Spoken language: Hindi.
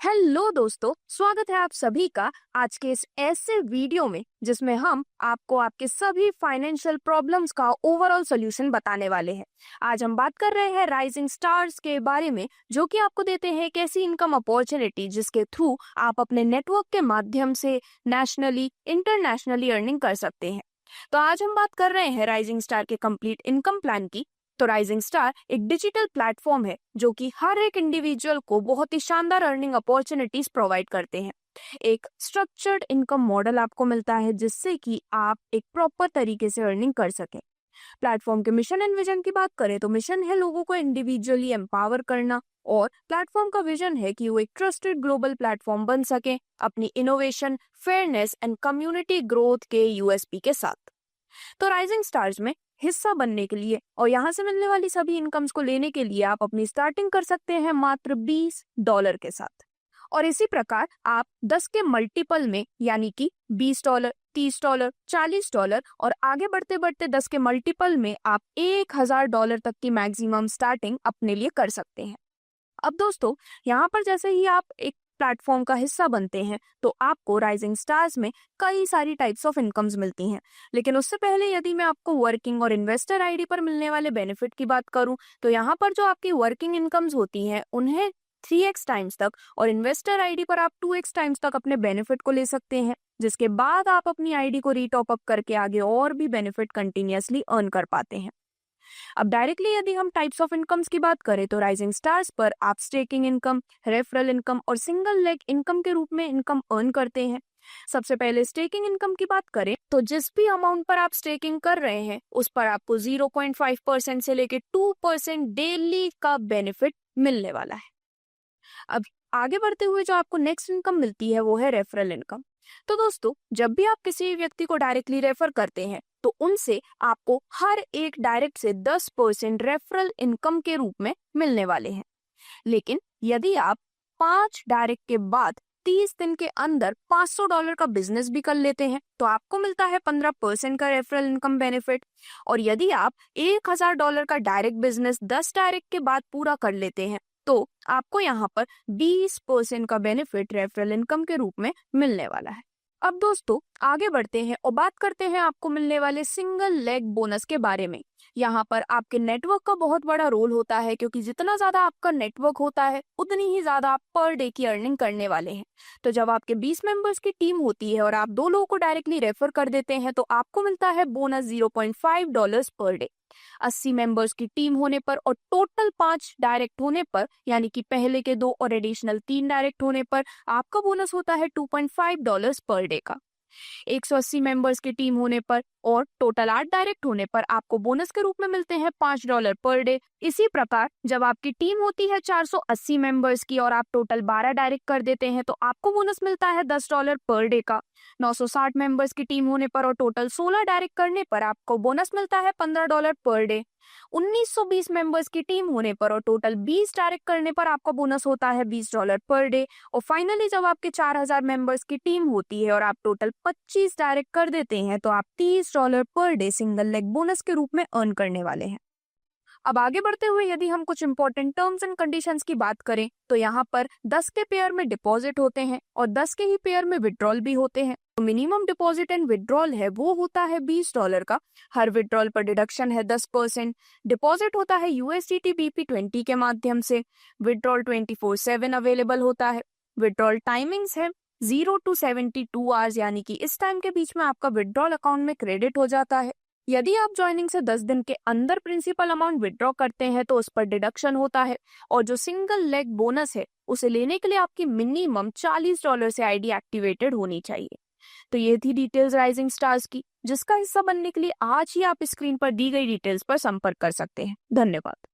हेलो दोस्तों, स्वागत है आप सभी का आज के इस ऐसे वीडियो में जिसमें हम आपको आपके सभी फाइनेंशियल प्रॉब्लम्स का ओवरऑल सॉल्यूशन बताने वाले हैं। आज हम बात कर रहे हैं राइजिंग स्टार्स के बारे में, जो कि आपको देते हैं एक ऐसी इनकम अपॉर्चुनिटी जिसके थ्रू आप अपने नेटवर्क के माध्यम से नेशनली इंटरनेशनली अर्निंग कर सकते हैं। तो आज हम बात कर रहे हैं राइजिंग स्टार के कंप्लीट इनकम प्लान की। तो राइजिंग स्टार एक डिजिटल प्लेटफॉर्म है जो कि हर एक इंडिविजुअल को बहुत ही शानदार अर्निंग अपॉर्चुनिटीज प्रोवाइड करते हैं। एक स्ट्रक्चर्ड इनकम मॉडल आपको मिलता है जिससे कि आप एक प्रॉपर तरीके से अर्निंग कर सकें। प्लेटफॉर्म के मिशन एंड विजन की बात करें तो मिशन है लोगों को इंडिविजुअली एम्पावर करना, और प्लेटफॉर्म का विजन है कि वो एक ट्रस्टेड ग्लोबल प्लेटफॉर्म बन सके अपनी innovation, fairness and community growth के यूएसपी के साथ। तो राइजिंग स्टार्स में हिस्सा बनने के लिए और यहाँ से मिलने वाली सभी इनकम्स को लेने के लिए आप अपनी स्टार्टिंग कर सकते हैं मात्र $20 के साथ। और इसी प्रकार आप 10 के मल्टीपल में यानी कि $20, $30, $40 और आगे बढ़ते बढ़ते 10 के मल्टीपल में आप $1000 तक की मैक्सिमम स्टार्टिंग अपने लिए कर सकते हैं। अब दोस्तों, यहाँ पर जैसे ही आप एक प्लेटफॉर्म का हिस्सा बनते हैं तो आपको राइजिंग स्टार्स में कई सारी टाइप्स ऑफ इनकम्स मिलती हैं। लेकिन उससे पहले यदि मैं आपको वर्किंग और इन्वेस्टर आईडी पर मिलने वाले बेनिफिट की बात करूं तो यहाँ पर जो आपकी वर्किंग इनकम्स होती हैं उन्हें 3x टाइम्स तक और इन्वेस्टर आईडी पर आप 2x टाइम्स तक अपने बेनिफिट को ले सकते हैं, जिसके बाद आप अपनी आईडी को रीटॉप अप करके आगे और भी बेनिफिट कंटिन्यूअसली अर्न कर पाते हैं। अब डायरेक्टली यदि हम टाइप्स ऑफ इनकम्स की बात करें तो राइजिंग स्टार्स पर आप स्टेकिंग इनकम, रेफरल इनकम और सिंगल लेग इनकम के रूप में इनकम अर्न करते हैं। सबसे पहले स्टेकिंग इनकम की बात करें तो जिस भी अमाउंट पर आप स्टेकिंग कर रहे हैं उस पर आपको 0.5% से लेकर 2% डेली का बेनिफिट मिलने वाला है। अब आगे बढ़ते हुए जो आपको नेक्स्ट इनकम मिलती है वो है रेफरल इनकम। तो दोस्तों, जब भी आप किसी व्यक्ति को डायरेक्टली रेफर करते हैं तो उनसे आपको हर एक डायरेक्ट से 10% रेफरल इनकम के रूप में मिलने वाले हैं। लेकिन यदि आप 5 डायरेक्ट के बाद 30 दिन के अंदर $500 का बिजनेस भी कर लेते हैं तो आपको मिलता है 15% का रेफरल इनकम बेनिफिट। और यदि आप $1000 का डायरेक्ट बिजनेस 10 डायरेक्ट के बाद पूरा कर लेते हैं तो आपको यहाँ पर 20% का बेनिफिट रेफरल इनकम के रूप में मिलने वाला है। अब दोस्तों, आगे बढ़ते हैं और बात करते हैं आपको मिलने वाले सिंगल लेग बोनस के बारे में। यहाँ पर आपके नेटवर्क का बहुत बड़ा रोल होता है, क्योंकि जितना ज्यादा आपका नेटवर्क होता है उतनी ही ज्यादा आप पर डे की अर्निंग करने वाले हैं। तो जब आपके 20 मेंबर्स की टीम होती है और आप 2 लोगों को डायरेक्टली रेफर कर देते हैं तो आपको मिलता है बोनस $0.5 पर डे। 80 मेंबर्स की टीम होने पर और टोटल 5 डायरेक्ट होने पर यानी कि पहले के 2 और एडिशनल 3 डायरेक्ट होने पर आपका बोनस होता है $2.5 पर डे का। 180 मेंबर्स की टीम होने पर और टोटल 8 डायरेक्ट होने पर आपको बोनस के रूप में मिलते हैं $5 पर डे। इसी प्रकार जब आपकी टीम होती है 480 मेंबर्स की और आप टोटल 12 डायरेक्ट कर देते हैं तो आपको बोनस मिलता है $10 पर डे का। 960 मेंबर्स की टीम होने पर और टोटल 16 डायरेक्ट करने पर आपको बोनस मिलता है $15 पर डे। 1920 मेंबर्स की टीम होने पर और टोटल 20 डायरेक्ट करने पर आपका बोनस होता है $20 पर डे। और फाइनली जब आपके 4000 मेंबर्स की टीम होती है और आप टोटल 25 डायरेक्ट कर देते हैं तो आप $30 per day single leg bonus के रूप में अर्न करने वाले हैं। अब आगे बढ़ते हुए यदि हम कुछ इंपॉर्टेंट टर्म्स एंड कंडीशंस की बात करें तो यहाँ पर 10 के पेयर में डिपॉजिट होते हैं और 10 के ही पेयर में विड्रॉल भी होते हैं। तो मिनिमम डिपॉजिट एंड विड्रॉल है वो होता है $20 का। हर विड्रॉल पर डिडक्शन है 10%। डिपॉजिट होता है USDT BP20 के माध्यम से। विड्रॉल 24/7 अवेलेबल होता है। विड्रॉल टाइमिंग्स है 0 to 72 आवर्स, यानी कि इस टाइम के बीच में आपका विड्रॉल अकाउंट में क्रेडिट हो जाता है। यदि आप ज्वाइनिंग से 10 दिन के अंदर प्रिंसिपल अमाउंट विड्रॉ करते हैं तो उस पर डिडक्शन होता है। और जो सिंगल लेग बोनस है उसे लेने के लिए आपकी मिनिमम $40 से आईडी एक्टिवेटेड होनी चाहिए। तो ये थी डिटेल्स राइजिंग स्टार्स की, जिसका हिस्सा बनने के लिए आज ही आप स्क्रीन पर दी गई डिटेल्स पर संपर्क कर सकते हैं। धन्यवाद।